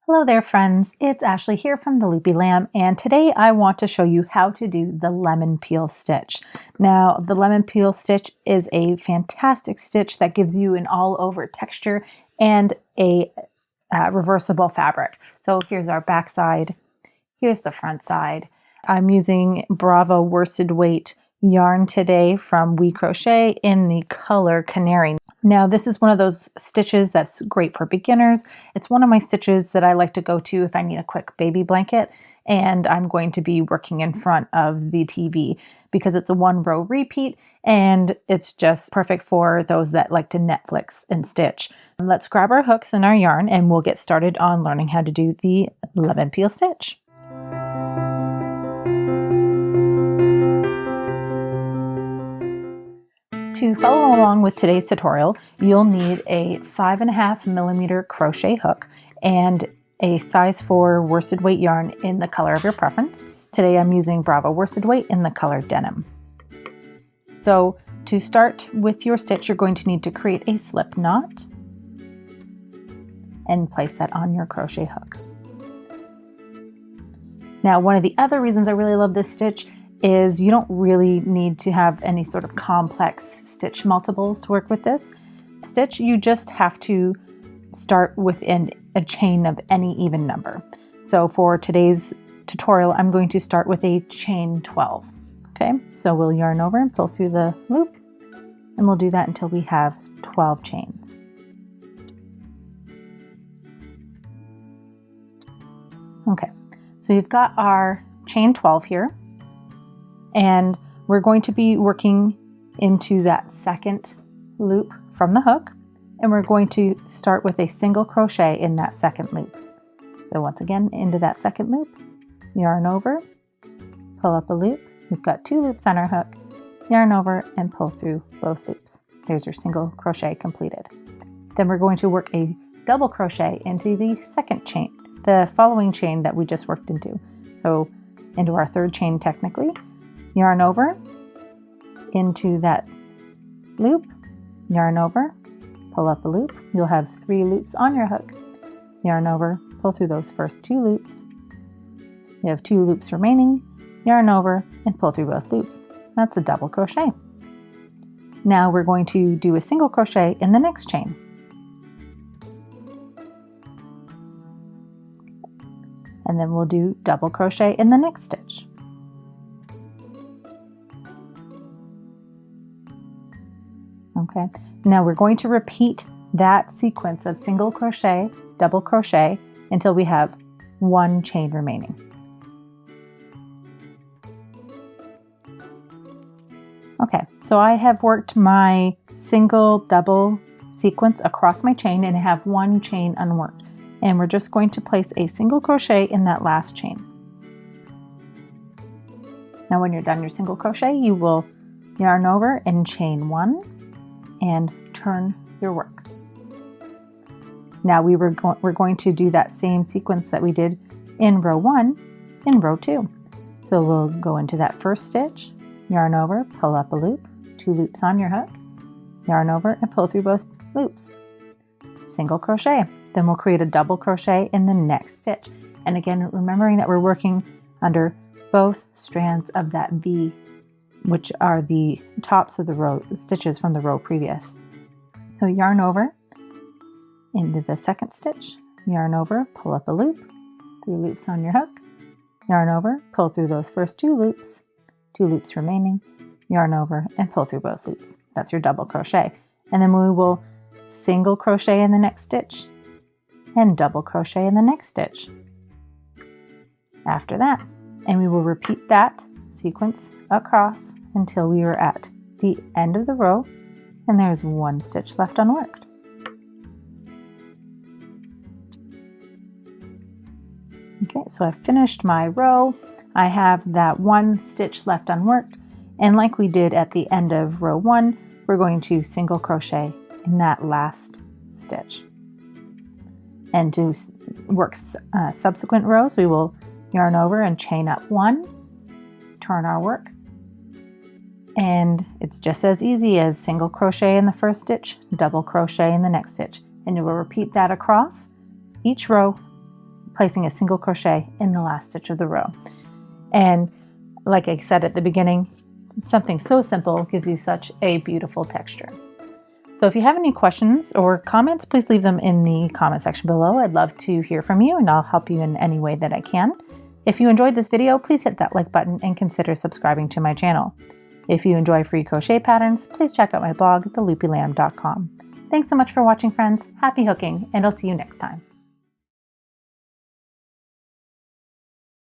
Hello there friends, it's Ashley here from the Loopy Lamb, and today I want to show you how to do the lemon peel stitch. Now the lemon peel stitch is a fantastic stitch that gives you an all over texture and a reversible fabric. So here's our back side, here's the front side. I'm using Bravo worsted weight yarn today from We Crochet in the color Canary. Now this is one of those stitches that's great for beginners. It's one of my stitches that I like to go to if I need a quick baby blanket and I'm going to be working in front of the TV because it's a 1-row repeat and it's just perfect for those that like to Netflix and stitch. Let's grab our hooks and our yarn and we'll get started on learning how to do the lemon peel stitch. To follow along with today's tutorial, you'll need a 5.5mm crochet hook and a size 4 worsted weight yarn in the color of your preference. Today I'm using Bravo worsted weight in the color Denim. So to start with your stitch, you're going to need to create a slip knot and place that on your crochet hook. Now, one of the other reasons I really love this stitch is you don't really need to have any sort of complex stitch multiples to work with this stitch. You just have to start within a chain of any even number. So for today's tutorial, I'm going to start with a chain 12. Okay, so we'll yarn over and pull through the loop, and we'll do that until we have 12 chains. Okay, so you've got our chain 12 here. And we're going to be working into that second loop from the hook, and we're going to start with a single crochet in that second loop. So once again, into that second loop, yarn over, pull up a loop. We've got 2 loops on our hook, yarn over and pull through both loops. There's your single crochet completed. Then we're going to work a double crochet into the second chain, the following chain that we just worked into. So into our third chain technically. Yarn over into that loop, yarn over, pull up a loop. You'll have 3 loops on your hook. Yarn over, pull through those first 2 loops. You have 2 loops remaining, yarn over and pull through both loops. That's a double crochet. Now we're going to do a single crochet in the next chain. And then we'll do double crochet in the next stitch. Okay, now we're going to repeat that sequence of single crochet, double crochet until we have 1 chain remaining. Okay, so I have worked my single double sequence across my chain and I have 1 chain unworked. And we're just going to place a single crochet in that last chain. Now when you're done your single crochet, you will yarn over and chain 1. And turn your work. Now we're going to do that same sequence that we did in row 1 in row 2. So we'll go into that first stitch, yarn over, pull up a loop, 2 loops on your hook, yarn over and pull through both loops. Single crochet. Then we'll create a double crochet in the next stitch. And again, remembering that we're working under both strands of that V, which are the tops of the row stitches from the row previous. So yarn over into the second stitch, yarn over, pull up a loop, 3 loops on your hook, yarn over, pull through those first 2 loops, 2 loops remaining, yarn over and pull through both loops. That's your double crochet. And then we will single crochet in the next stitch and double crochet in the next stitch after that. And we will repeat that sequence across until we are at the end of the row and there's 1 stitch left unworked. Okay, so I've finished my row. I have that 1 stitch left unworked, and like we did at the end of row 1, we're going to single crochet in that last stitch. And to work subsequent rows, we will yarn over and chain up 1, turn our work, and it's just as easy as single crochet in the first stitch, double crochet in the next stitch, and you will repeat that across each row placing a single crochet in the last stitch of the row. And like I said at the beginning, something so simple gives you such a beautiful texture. So if you have any questions or comments, please leave them in the comment section below. I'd love to hear from you and I'll help you in any way that I can. If you enjoyed this video, please hit that like button and consider subscribing to my channel. If you enjoy free crochet patterns, please check out my blog, theloopylamb.com. Thanks so much for watching, friends. Happy hooking, and I'll see you next time.